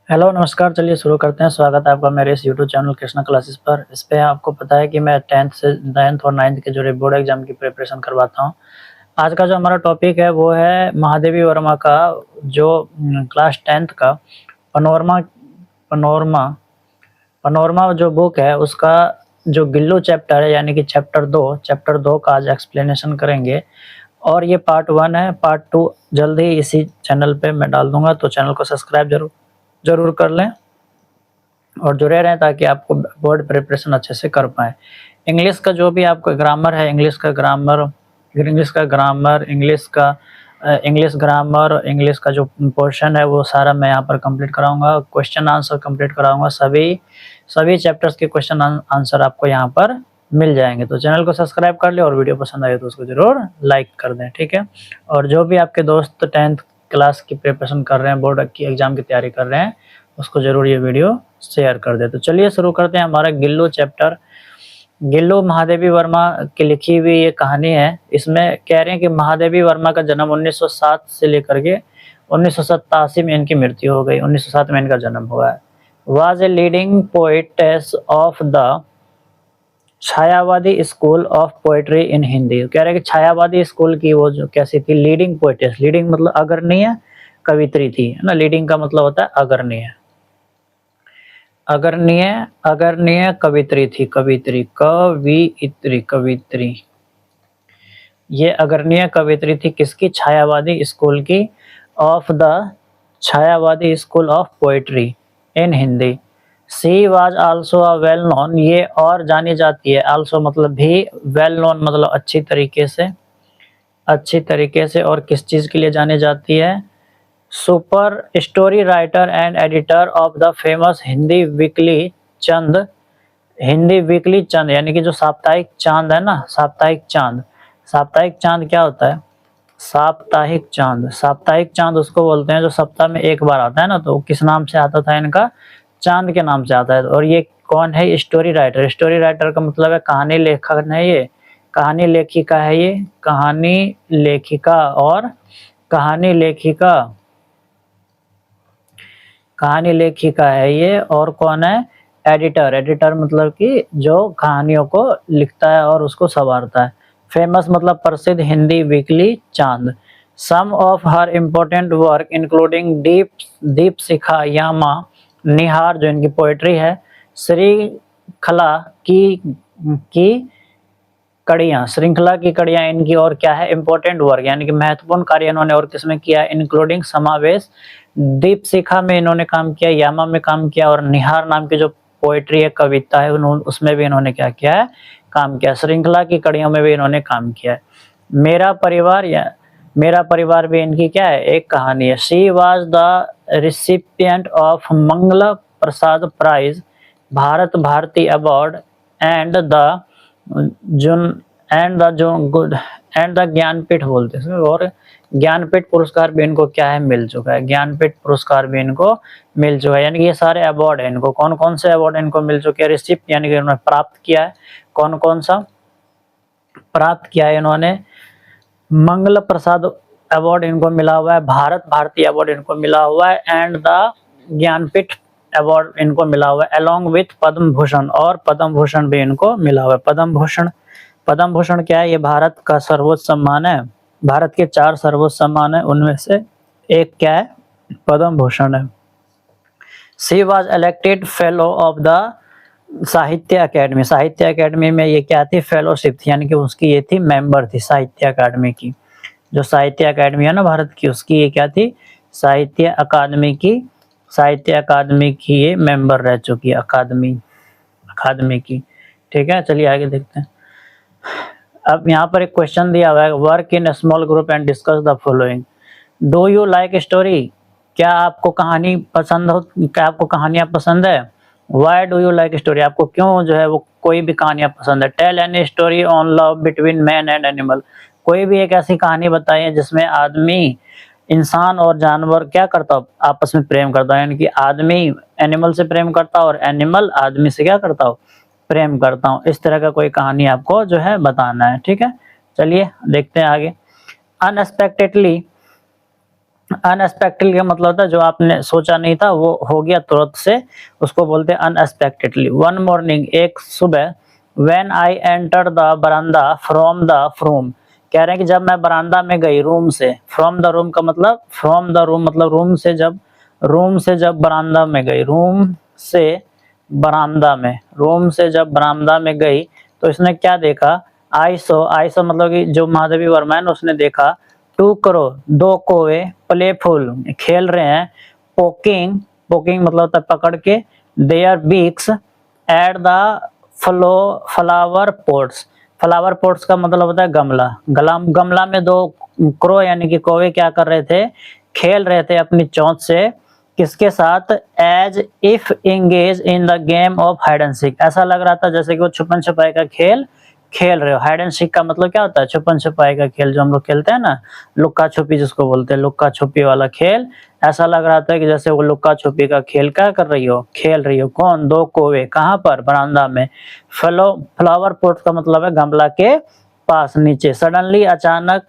Hello नमस्कार, चलिए शुरू करते हैं। स्वागत है आपका मेरे इस यूट्यूब चैनल कृष्णा क्लासेस पर। इस पे आपको पता है कि मैं 10th और 9th के जो बोर्ड एग्जाम की प्रिपरेशन करवाता हूँ। आज का जो हमारा टॉपिक है वो है महादेवी वर्मा का जो क्लास 10th का पनोरमा पनोरमा पनोरमा जो बुक है उसका जो गिल्लू चैप्टर है यानी कि चैप्टर 2 का आज एक्सप्लेनेशन करेंगे। और ये पार्ट 1 है, पार्ट 2 जल्द ही इसी चैनल पे मैं डाल दूंगा, तो चैनल को सब्सक्राइब जरूर कर लें और जुड़े रहें ताकि आपको बोर्ड प्रिपरेशन अच्छे से कर पाएँ। इंग्लिश का जो भी आपको ग्रामर है, इंग्लिश का ग्रामर, इंग्लिश का जो पोर्शन है वो सारा मैं यहाँ पर कंप्लीट कराऊंगा। क्वेश्चन आंसर कंप्लीट कराऊंगा। सभी चैप्टर्स के क्वेश्चन आंसर आपको यहाँ पर मिल जाएंगे। तो चैनल को सब्सक्राइब कर ले और वीडियो पसंद आए तो उसको जरूर लाइक कर दें, ठीक है। और जो भी आपके दोस्त 10th क्लास की प्रिपरेशन कर रहे हैं, बोर्ड की एग्जाम की तैयारी कर रहे हैं, उसको जरूर ये वीडियो शेयर कर दे। तो चलिए शुरू करते हैं हमारा गिल्लू चैप्टर। गिल्लू महादेवी वर्मा की लिखी हुई ये कहानी है। इसमें कह रहे हैं कि महादेवी वर्मा का जन्म 1907 से लेकर के 1987 में इनकी मृत्यु हो गई। 1907 में इनका जन्म हुआ है। Was a leading poetess of the Chhayavadi school of poetry in Hindi. कह रहे हैं कि छायावादी स्कूल की वो जो कैसी थी, लीडिंग पोएटेस, लीडिंग मतलब अग्रणीय कवित्री थी, है ना। लीडिंग का मतलब होता है अग्रणीय, अग्रणीय कवित्री थी, कवित्री। ये अग्रणीय कवित्री थी किसकी? छायावादी स्कूल की, of the Chhayavadi school of poetry in Hindi. She was also a well known, ये और जानी जाती है, आल्सो मतलब भी, वेल नोन मतलब अच्छी तरीके से। और किस चीज के लिए जानी जाती है? Super story writer and editor of the famous Hindi weekly Chand यानी कि जो साप्ताहिक चांद है ना, साप्ताहिक चांद क्या होता है? साप्ताहिक चांद उसको बोलते हैं जो सप्ताह में एक बार आता है ना। तो किस नाम से आता था इनका? चांद के नाम से आता है। और ये कौन है? स्टोरी राइटर का मतलब है कहानी लेखक है, ये कहानी लेखिका है, ये कहानी लेखिका है ये। और कौन है? एडिटर मतलब कि जो कहानियों को लिखता है और उसको संवारता है। फेमस मतलब प्रसिद्ध Hindi weekly Chand. Some of her important work including Deepshikha, Yama, Nihar जो इनकी पोएट्री है, श्रृंखला की कड़ियां इनकी, और क्या है? इम्पोर्टेंट वर्क यानी कि महत्वपूर्ण कार्य इन्होंने और किसमें किया? इंक्लूडिंग समावेश, दीपशिखा में इन्होंने काम किया, यामा में काम किया, और निहार नाम की जो पोएट्री है, कविता है, उसमें भी इन्होंने क्या किया है? काम किया। श्रृंखला की कड़ियों में भी इन्होंने काम किया है। मेरा परिवार भी इनकी क्या है? एक कहानी है। She was the recipient of Mangal Prasad prize, Bharat Bharati award and the Jnanpith बोलते हैं। और ज्ञानपीठ पुरस्कार भी इनको क्या है? मिल चुका है। ज्ञानपीठ पुरस्कार भी इनको मिल चुका है। यानी कि ये सारे अवार्ड है इनको। कौन कौन से अवार्ड इनको मिल चुके हैं? रिसिप्ट यानी कि इन्होंने प्राप्त किया है। कौन कौन सा प्राप्त किया है इन्होंने? मंगल प्रसाद अवार्ड इनको मिला हुआ है, भारत भारती अवार्ड इनको मिला हुआ है, एंड द ज्ञानपीठ अवार्ड इनको मिला हुआ है, अलोंग विथ पद्म भूषण, और पद्म भूषण भी इनको मिला हुआ है। पद्म भूषण क्या है? ये भारत का सर्वोच्च सम्मान है। भारत के 4 सर्वोच्च सम्मान है, उनमें से एक क्या है? पद्म भूषण है। She was elected fellow of the साहित्य अकेडमी में ये क्या थी? फेलोशिप थी, यानी कि उसकी ये थी, मेंबर थी साहित्य अकादमी की। जो साहित्य अकादमी है ना भारत की, उसकी ये क्या थी? साहित्य अकादमी की ये मेंबर रह चुकी है, अकादमी की। ठीक है, चलिए आगे देखते हैं। अब यहाँ पर एक क्वेश्चन दिया हुआ है, work in small group and discuss the following. Do you like story? क्या आपको कहानियां पसंद है? Why do you like story? आपको क्यों जो है वो कोई भी कहानियां पसंद है? Tell any story on love between man and animal. कोई भी एक ऐसी कहानी बताइए जिसमें आदमी, इंसान और जानवर क्या करता हो? आपस में प्रेम करता हो। यानी कि आदमी एनिमल से प्रेम करता हो और एनिमल आदमी से क्या करता हो? प्रेम करता हूँ। इस तरह का कोई कहानी आपको जो है बताना है। ठीक है, चलिए देखते हैं आगे। अनएक्सपेक्टेड का मतलब होता है जो आपने सोचा नहीं था वो हो गया तुरंत से, उसको बोलते हैं अनएक्सपेक्टेडली। वन मॉर्निंग, एक सुबह, व्हेन आई एंटर द बरामदा फ्रॉम द रूम, कह रहे हैं कि जब मैं बरामदा में गई रूम से, फ्रॉम द रूम का मतलब, फ्रॉम द रूम मतलब रूम से जब बरामदा में गई, रूम से बरामदा में, रूम से जब बरामदा में गई तो इसने क्या देखा, आई सो मतलब कि जो महादेवी वर्मा है ना उसने देखा, टू करो, दो कौवे, प्लेफुल खेल रहे हैं, पोकिंग, पोकिंग मतलब होता है पकड़ के, there beaks at the flower pots, flower pots का मतलब होता है गमला, गमला में दो क्रो यानी कि कौवे क्या कर रहे थे, खेल रहे थे अपनी चोंच से, किसके साथ, as if engage in the game of hide and seek, ऐसा लग रहा था जैसे कि वो छुपन छुपाई का खेल खेल रहे हो। हाइड एंड सीक का मतलब क्या होता है, छुपन छुपाई का खेल जो हम लोग खेलते हैं ना, लुक्का छुपी जिसको बोलते हैं, लुक्का छुपी वाला खेल, ऐसा लग रहा था कि जैसे वो लुक्का छुपी का खेल क्या कर रही हो, खेल रही हो। कौन, दो कौवे, कहाँ पर, बरामदा में। फ्लावर पॉट का मतलब है गमला के पास नीचे। सडनली अचानक,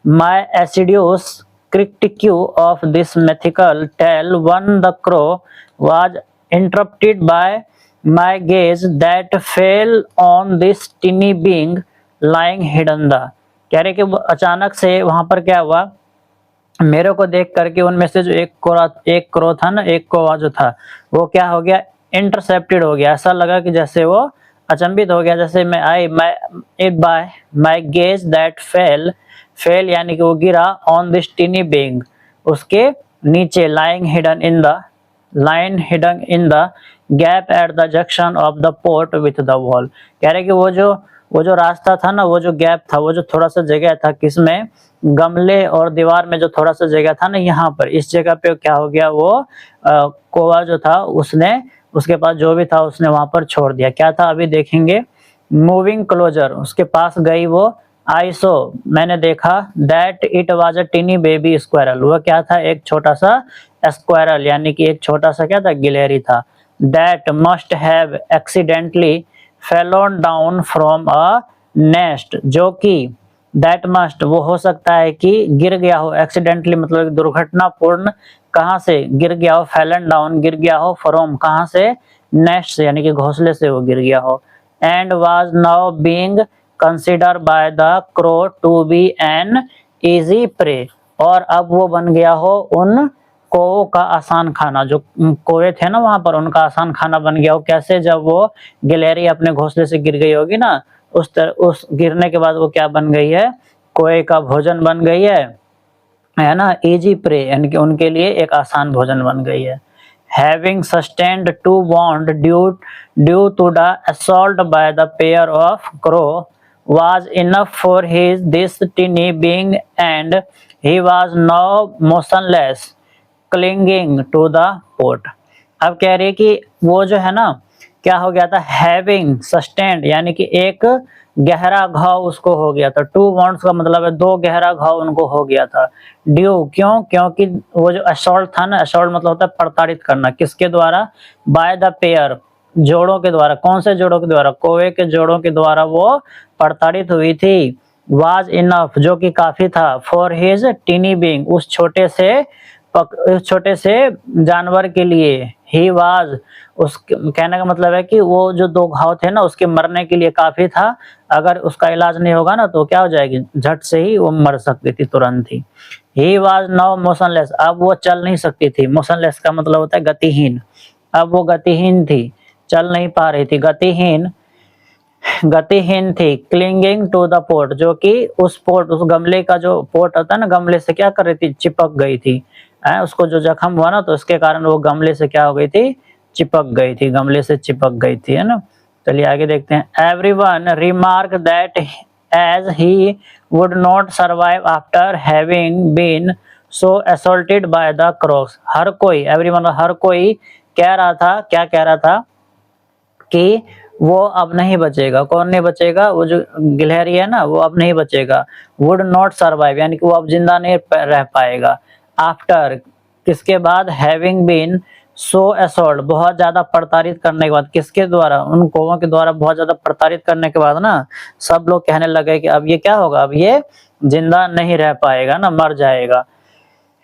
my एसिडियस critique of this mythical tale, one the crow was interrupted by my gaze that fell on this tiny being lying hidden the, कह रहे कि अचानक से वहां पर क्या हुआ, मेरे को देख करके उनमें से जो एक क्रो था ना, एक कौवा जो था वो क्या हो गया, इंटरसेप्टेड हो गया, ऐसा लगा कि जैसे वो अचंभित हो गया, जैसे मैं I by my gaze that fell यानी कि वो गिरा, ऑन दिस टीनी बिंग उसके नीचे, lying hidden in the gap at the junction of the port with the wall, कह रहे कि वो जो रास्ता था ना, वो जो गैप था, वो जो थोड़ा सा जगह था, किसमें, गमले और दीवार में जो थोड़ा सा जगह था ना, यहाँ पर इस जगह पे क्या हो गया, वो कौवा जो था उसने, उसके पास जो भी था उसने वहां पर छोड़ दिया। क्या था अभी देखेंगे। मूविंग क्लोजर, उसके पास गई वो, आई सो मैंने देखा, that it was a tiny baby squirrel, वो क्या था, एक छोटा सा स्क्वायरल यानी कि एक छोटा सा क्या था, गिलहरी था। That must have accidentally fallen down from a nest, जो कि दैट मस्ट वो हो सकता है कि गिर गया हो, एक्सीडेंटली मतलब दुर्घटनापूर्ण, कहाँ से गिर गया हो, फैलन डाउन गिर गया हो, फ्रॉम कहाँ से, नेस्ट से यानी कि घोंसले से वो गिर गया हो। And was now being consider by the crow to be an easy prey, और अब वो बन गया हो उन कौवों का आसान खाना, जो कौवे थे ना वहां पर उनका आसान खाना बन गया हो। कैसे, जब वो गिलहरी अपने घोंसले से गिर गई होगी ना, उस गिरने के बाद वो क्या बन गई है, कौवे का भोजन बन गई है ना, इजी प्रे यानी कि उनके लिए एक आसान भोजन बन गई है। Having sustained two wounds due to the assault by the pair of crow was enough for this tiny being, and he was now motionless, clinging to the pot. अब कह रही है कि वो जो है ना, क्या हो गया था, हैविंग सस्टेन्ड यानी कि एक गहरा घाव उसको हो गया था। टू वॉन्ड्स का मतलब है दो गहरा घाव उनको हो गया था। ड्यू क्यों, क्योंकि वो जो असॉल्ट था ना, असॉल्ट मतलब होता है प्रताड़ित करना, किसके द्वारा, बाय द पेयर जोड़ों के द्वारा, कौन से जोड़ों के द्वारा, कौवे के जोड़ों के द्वारा वो प्रताड़ित हुई थी। वाज इनफ जो कि काफी था, फॉर हिज टीनी बीइंग उस छोटे से जानवर के लिए, ही वाज उस कहने का मतलब है कि वो जो दो घाव थे ना उसके मरने के लिए काफी था। अगर उसका इलाज नहीं होगा ना तो क्या हो जाएगी, झट से ही वो मर सकती थी, तुरंत ही। ही वाज नाउ मोशनलेस, अब वो चल नहीं सकती थी। मोशनलेस का मतलब होता है गतिहीन, अब वो गतिहीन थी, चल नहीं पा रही थी, गतिहीन थी। क्लिंगिंग टू द पोट जो कि उस गमले का जो पोट होता है ना, गमले से क्या कर रही थी, चिपक गई थी। उसको जो जख्म हुआ ना तो उसके कारण वो गमले से क्या हो गई थी, चिपक गई थी, गमले से चिपक गई थी, है ना। चलिए आगे देखते हैं। Everyone remark that as he would not survive after having been so assaulted by the crows, हर कोई, एवरीवन हर कोई कह रहा था, क्या कह रहा था, कि वो अब नहीं बचेगा। कौन नहीं बचेगा, वो जो गिलहरी है ना वो अब नहीं बचेगा। वुड नॉट सर्वाइव यानी कि वो अब जिंदा नहीं रह पाएगा। आफ्टर किसके बाद, हैविंग बीन सो असॉल्ट बहुत ज्यादा प्रताड़ित करने के बाद, किसके द्वारा, उन कौवों के द्वारा बहुत ज्यादा प्रताड़ित करने के बाद ना, सब लोग कहने लगे कि अब ये क्या होगा, अब ये जिंदा नहीं रह पाएगा ना, मर जाएगा।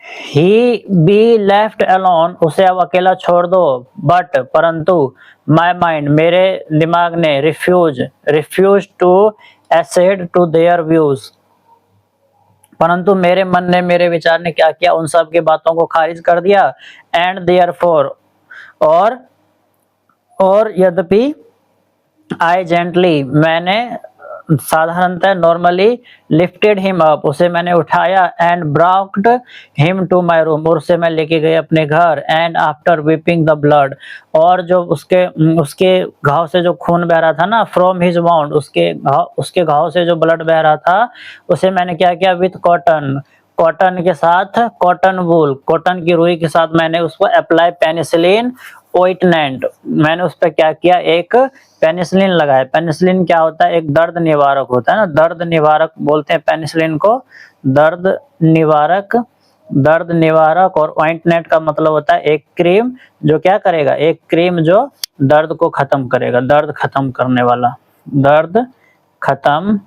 ही बी लेफ्ट अलोन, उसे अब अकेला छोड़ दो, बट परंतु माई माइंड, मेरे दिमाग ने refuse to accede to their views, परंतु मेरे मन ने, मेरे विचार ने क्या किया, उन सब की बातों को खारिज कर दिया। एंड देयरफॉर, और यद्यपि आई जेंटली, मैंने साधारणतः नॉर्मली लिफ्टेड हिम अप, उसे मैंने उठाया, and brought him to my room, और उसे मैं लेके गई अपने घर। And after wiping the blood, और जो उसके घाव से जो खून बह रहा था ना, फ्रॉम हिज वाउंड, उसके घाव से जो ब्लड बह रहा था, उसे मैंने क्या किया, विथ कॉटन के साथ, कॉटन वूल, कॉटन की रुई के साथ मैंने उसको अप्लाई पेनिसिलिन ओइंटमेंट, मैंने उस पर क्या किया, एक पेनिसिलिन लगाया। पेनिसिलिन क्या होता है, एक दर्द निवारक होता है ना, दर्द निवारक बोलते हैं पेनिसिलिन को, दर्द निवारक। और ऑइंटमेंट का मतलब होता है एक क्रीम जो क्या करेगा, एक क्रीम जो दर्द को खत्म करेगा, दर्द खत्म करने वाला, दर्द खत्म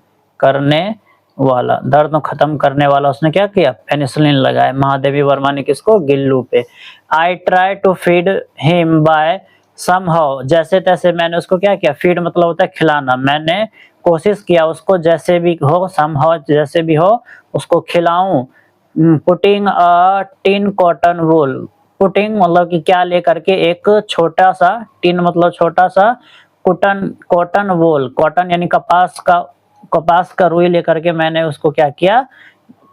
करने वाला उसने क्या किया, पेनिसिलिन लगाया। महादेवी वर्मा ने किसको, गिल्लू पे। I try to feed him by somehow, जैसे तैसे मैंने उसको क्या किया, फीड मतलब होता है खिलाना, मैंने कोशिश किया उसको जैसे भी हो, समहाउ जैसे भी हो उसको खिलाऊं। Putting a tin cotton wool, putting मतलब कि क्या लेकर के, एक छोटा सा, टिन मतलब छोटा सा, कॉटन वूल, कॉटन यानी कपास का रुई लेकर के मैंने उसको क्या किया,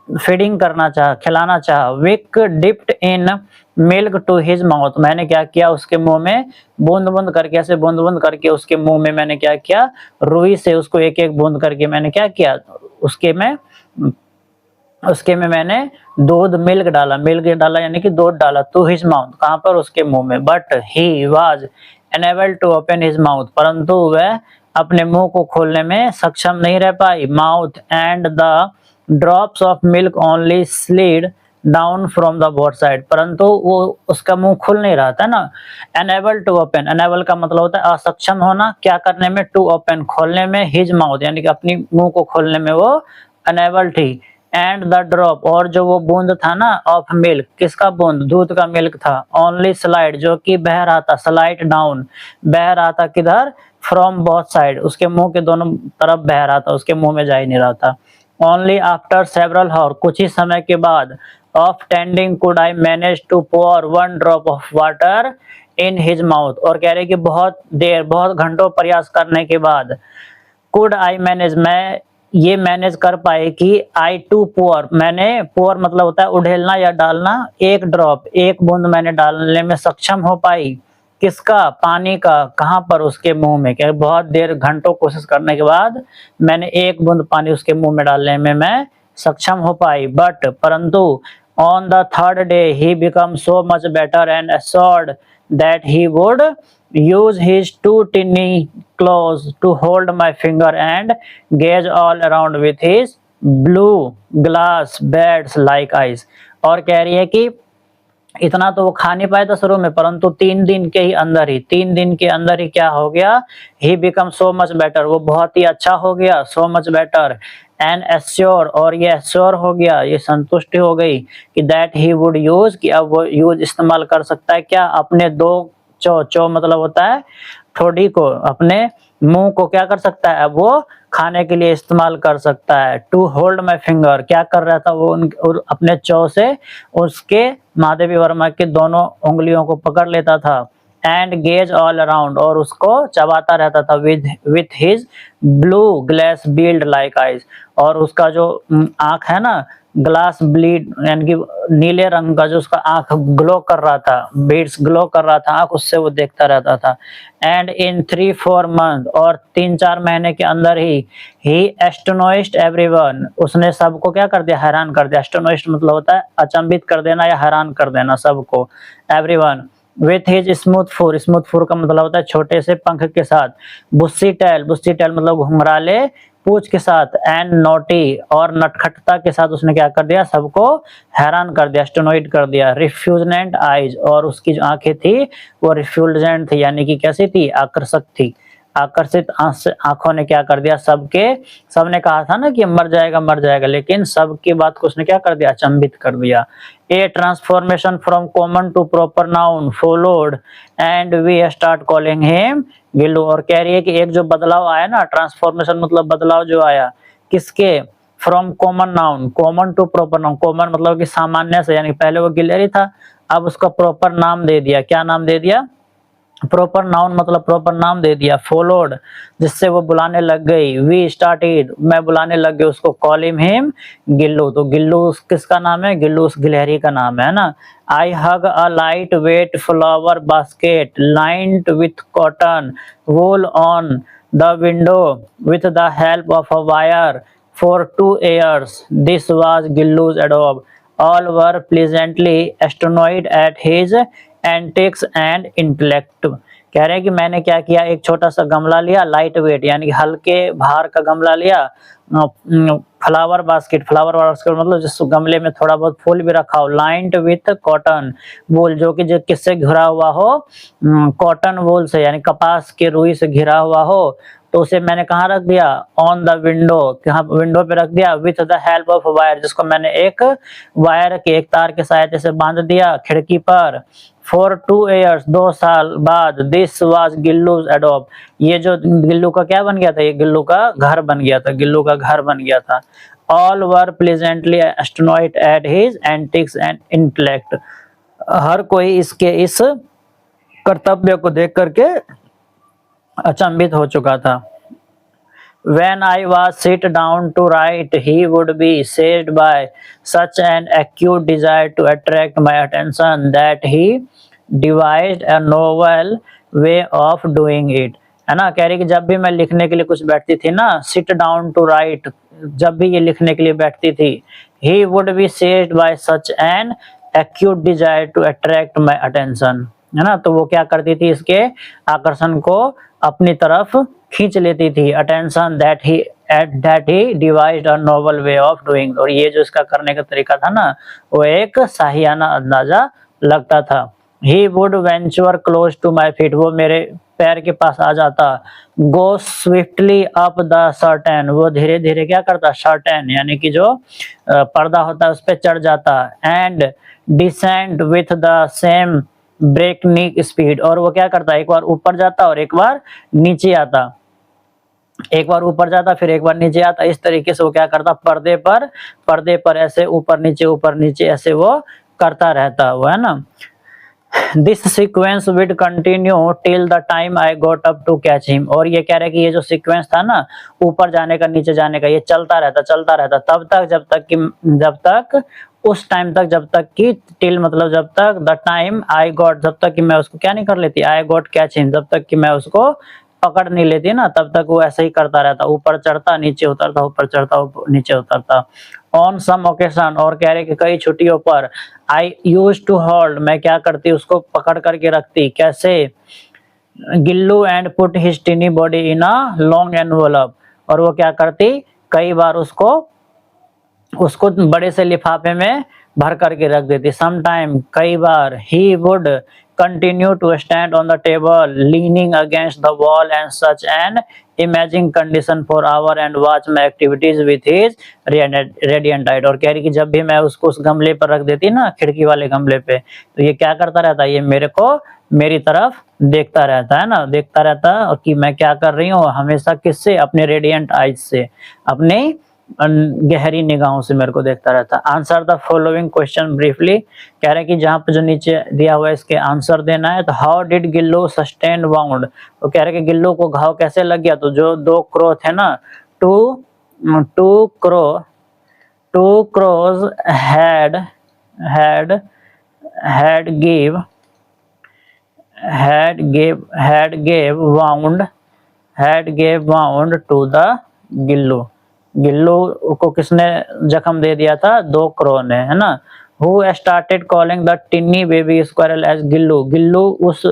फीडिंग करना चाहा, खिलाना चाहा। Wick dipped in milk to his mouth, मैंने क्या किया, उसके मुंह में बूंद बूंद करके, ऐसे बूंद बूंद करके उसके मुंह में मैंने क्या किया, रुई से उसको एक एक बूंद करके मैंने क्या किया, उसके में मैंने मिल्क डाला यानी कि दूध डाला, टू हिज माउथ, कहां पर, उसके मुंह में। But he was unable to open his mouth, परंतु वह अपने मुंह को खोलने में सक्षम नहीं रह पाई। Mouth and the drops of milk only slid down from the both side, परंतु वो उसका मुंह खुल नहीं रहा था ना। अनेबल टू ओपन, अनेबल का मतलब होता है असक्षम होना, क्या करने में, टू ओपन खोलने में, हिज माउथ यानी कि अपनी मुंह को खोलने में वो अनेबल थी। एंड द ड्रॉप, और जो वो बूंद था ना, ऑफ मिल्क, किसका बूंद, दूध का मिल्क था, ओनली स्लाइड जो कि बह रहा था, स्लाइड डाउन, बह रहा था किधर, फ्रॉम बोथ साइड, उसके मुंह के दोनों तरफ बह रहा था, उसके मुंह में जा ही नहीं रहा था। ओनली आफ्टर सेवरल हावर, कुछ ही समय के बाद, of tending could I manage to pour one drop of water in his mouth, और कह रहे कि बहुत घंटों प्रयास करने के बाद, कुड आई मैनेज, मैं ये मैनेज कर पाए कि आई टू पोर, मैंने पोर मतलब होता है उड़ेलना या डालना, एक ड्रॉप, एक बूंद मैंने डालने में सक्षम हो पाई, किसका, पानी का, कहां पर, उसके मुंह में। क्या बहुत देर घंटों कोशिश करने के बाद मैंने एक बूंद पानी उसके मुंह में डालने में मैं सक्षम हो पाई। बट परंतु on the third day he become so much better and assured that he would use his two tiny claws to hold my finger and gaze all around with his blue glass beads like eyes। और कह रही है कि इतना तो वो खा नहीं पाया था शुरू में, परंतु 3 दिन के अंदर ही क्या हो गया, he become so much better, वो बहुत ही अच्छा हो गया, so much better and assure, और ये एश्योर हो गया, ये संतुष्टि हो गई कि दैट ही वुड यूज, कि अब वो यूज इस्तेमाल कर सकता है क्या, अपने 2 चो मतलब होता है ठोड़ी को, अपने मुंह को क्या कर सकता है, अब वो खाने के लिए इस्तेमाल कर सकता है। टू होल्ड माई फिंगर, क्या कर रहा था वो, अपने चौ से उसके, महादेवी वर्मा के दोनों उंगलियों को पकड़ लेता था। एंड गेज ऑल अराउंड, और उसको चबाता रहता था, with his blue glass bead like eyes, और उसका जो आंख है ना, ग्लास ब्लीड यानी कि नीले रंग का जो उसका आंख ग्लो कर रहा था, बीड्स ग्लो कर रहा था आंख, उससे वो देखता रहता था। एंड इन 3-4 मंथ, और 3-4 महीने के अंदर ही एस्टोनाइज्ड एवरीवन, उसने सबको क्या कर दिया, हैरान कर दिया। एस्टोनाइज्ड मतलब होता है अचंभित कर देना या हैरान कर देना सबको, एवरीवन। विथ हिज स्मूथ फूर का मतलब होता है छोटे से पंख के साथ। बुस्सी टेल मतलब घुंघराले पूंछ के साथ। एंड नोटी, और नटखटता के साथ उसने क्या कर दिया, सबको हैरान कर दिया, एस्टोनॉइड कर दिया। रिफ्यूजेंट आईज, और उसकी जो आंखें थी वो रिफ्यूजेंट थी, यानी कि कैसी थी, आकर्षक थी, आकर्षित आंखों ने क्या कर दिया, सबने कहा था ना कि मर जाएगा, लेकिन सबकी बात को उसने क्या कर दिया, अचंभित कर दिया। A transformation from common to proper noun followed and we start calling him Gillu. और कह रही है कि एक जो बदलाव आया ना, ट्रांसफॉर्मेशन मतलब बदलाव जो आया, किसके, from common noun, common to proper noun. Common मतलब कि सामान्य से, यानी पहले वो गिलहरी था, अब उसका प्रॉपर नाम दे दिया। क्या नाम दे दिया, प्रॉपर नाउन मतलब प्रॉपर नाम दे दिया। फॉलोड जिससे वो बुलाने लग गई। वी स्टार्टेड मैं बुलाने लग गई उसको। कॉल हिम गिल्लू, तो गिल्लू किसका नाम है, गिल्लू उस गिलहरी का नाम है ना। I hung a light weight flower basket lined with cotton wool on the window with the help of a wire for 2 years. This was Gillu's adobe. All were pleasantly astonished at his antics and intellect. कह रहे हैं कि मैंने क्या किया, एक छोटा सा गमला लिया, लाइट वेट यानी कि हल्के भार का गमला लिया, फ्लावर बास्केट मतलब जिस गमले में थोड़ा बहुत फूल भी रखा हो, लाइंड विथ कॉटन वूल जो कि जो किससे घिरा हुआ हो, कॉटन वूल से यानी कपास के रुई से घिरा हुआ हो, तो उसे मैंने कहाँ रख दिया, ऑन द विंडो, कहाँ विंडो पे रख दिया, with the help of wire जिसको मैंने एक वायर के, एक तार के सहायता से बांध दिया खिड़की पर। फॉर 2 years 2 साल बाद, दिस वाज गिल्लूज एडोब, ये जो गिल्लू का क्या बन गया था, ये गिल्लू का घर बन गया था, गिल्लू का घर बन गया था। All were pleasantly astonished at his antics and intellect, हर कोई इसके इस कर्तव्य को देख करके अचंभित हो चुका था। When I was sit down to write, he would be seized by such an acute desire to attract my attention that he devised a novel way of doing it. है ना, कह रही कि जब भी मैं लिखने के लिए कुछ बैठती थी ना, sit down to write, जब भी ये लिखने के लिए बैठती थी, he would be seized by such an acute desire to attract my attention, है ना, तो वो क्या करती थी, इसके आकर्षण को अपनी तरफ खींच लेती थी। Attention that he devised a novel way of doing, और ये जो इसका करने का तरीका था ना, वो एक शाहियाना अंदाजा लगता था। He would venture close to my feet, वो मेरे पैर के पास आ जाता। Go swiftly up the curtain, वो धीरे धीरे क्या करता, सर्टेन यानी कि जो पर्दा होता है उस पर चढ़ जाता। And descend with the same breakneck speed, और वो क्या करता, एक बार ऊपर जाता और एक बार नीचे आता, एक बार ऊपर जाता फिर एक बार नीचे आता। इस तरीके से वो क्या करता, पर्दे पर ऐसे ऊपर नीचे ऐसे वो करता रहता, वो है ना। This sequence would continue till the time I got up to catch him, और ये कह रहे कि ये जो सीक्वेंस था ना, ऊपर जाने का नीचे जाने का, ये चलता रहता तब तक जब तक उस टाइम तक, जब तक कि टिल मतलब जब तक, द टाइम आई गॉट जब तक कि मैं उसको क्या नहीं कर लेती, आई गॉट कैच हिम जब तक कि मैं उसको पकड़ नहीं लेती ना, तब तक वो ऐसे ही करता रहता, ऊपर चढ़ता नीचे उतरता, ऊपर चढ़ता नीचे उतरता। ऑन सम ओकेशन, और कह रहे कि कई छुट्टियों पर, आई यूज टू होल्ड, मैं क्या करती उसको पकड़ करके रखती, कैसे, Gillu and put his टिनी body in a long envelope, और वो क्या करती, कई बार उसको बड़े से लिफाफे में भर करके रख देती। समटाइम कई बार, he would continue to stand on the table leaning against the wall and such an amazing condition for hour and watch my activities with his radiant eye, और कह रही कि जब भी मैं उसको उस गमले पर रख देती ना, खिड़की वाले गमले पे, तो ये क्या करता रहता, ये मेरी तरफ देखता रहता है ना, देखता रहता और कि मैं क्या कर रही हूँ, हमेशा किससे, अपने रेडियंट आईज से, अपने गहरी निगाहों से मेरे को देखता रहता। Answer the following question briefly, कह रहे हैं कि जहाँ पे जो नीचे दिया हुआ है इसके आंसर देना है। तो how did Gillu sustain wound, तो कह रहे हैं कि गिल्लू को घाव कैसे लग गया, तो जो 2 क्रो थे ना, two crows gave wound to the Gillu को किसने जख्म दे दिया था, 2 क्रो ने, है ना। Who started calling the tinny baby squirrel as Gillu उस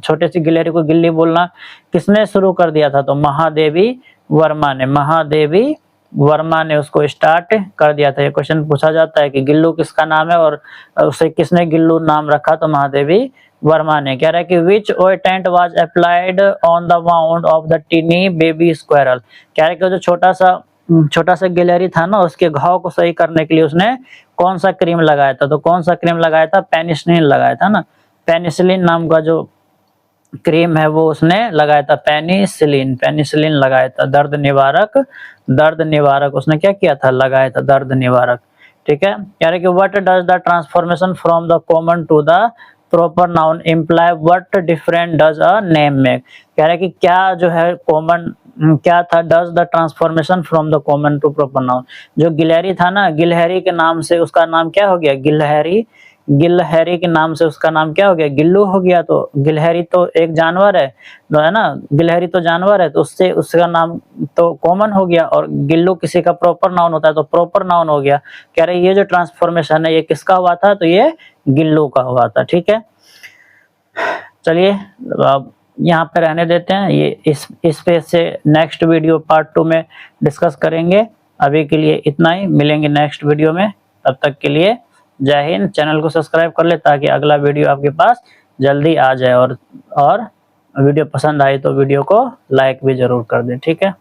छोटे सी गिलहरी को गिल्ली बोलना किसने शुरू कर दिया था, तो महादेवी वर्मा ने। महादेवी वर्मा ने उसको स्टार्ट कर दिया था। ये क्वेश्चन पूछा जाता है कि गिल्लू किसका नाम है और उसे किसने गिल्लू नाम रखा, तो महादेवी वर्मा ने। कह रहा है कि which ointment was applied on the wound of the tiny baby squirrel. कह रहा है कि जो छोटा सा गिलहरी था ना, उसके घाव को सही करने के लिए उसने कौन सा क्रीम लगाया था, तो कौन सा क्रीम लगाया था, पेनिसिलिन लगाया था ना। पेनिसिलिन नाम का जो क्रीम है वो उसने लगाया था, पेनिसिलिन लगाया था। दर्द निवारक उसने क्या किया था, लगाया था, दर्द निवारक। ठीक है, कह रहे कि what does the transformation from the common to the proper noun imply, what different does a name make. कह रहे कि क्या जो है कॉमन क्या था, does the transformation from the common to proper noun. जो गिलहरी था ना, गिलहरी के नाम से उसका नाम क्या हो गया, गिलहरी के नाम से उसका नाम क्या हो गया, गिल्लू हो गया। तो गिलहरी तो एक जानवर है ना, गिलहरी तो जानवर है, तो उससे उसका नाम तो कॉमन हो गया, और गिल्लू किसी का प्रॉपर नाउन होता है तो प्रॉपर नाउन हो गया। कह रहे ये जो ट्रांसफॉर्मेशन है ये किसका हुआ था, तो ये गिल्लू का हुआ था। ठीक है, चलिए अब यहाँ पे रहने देते हैं, ये इस पेज से नेक्स्ट वीडियो पार्ट 2 में डिस्कस करेंगे। अभी के लिए इतना ही, मिलेंगे नेक्स्ट वीडियो में, तब तक के लिए जय हिंद। चैनल को सब्सक्राइब कर ले ताकि अगला वीडियो आपके पास जल्दी आ जाए, और वीडियो पसंद आई तो वीडियो को लाइक भी जरूर कर दें। ठीक है।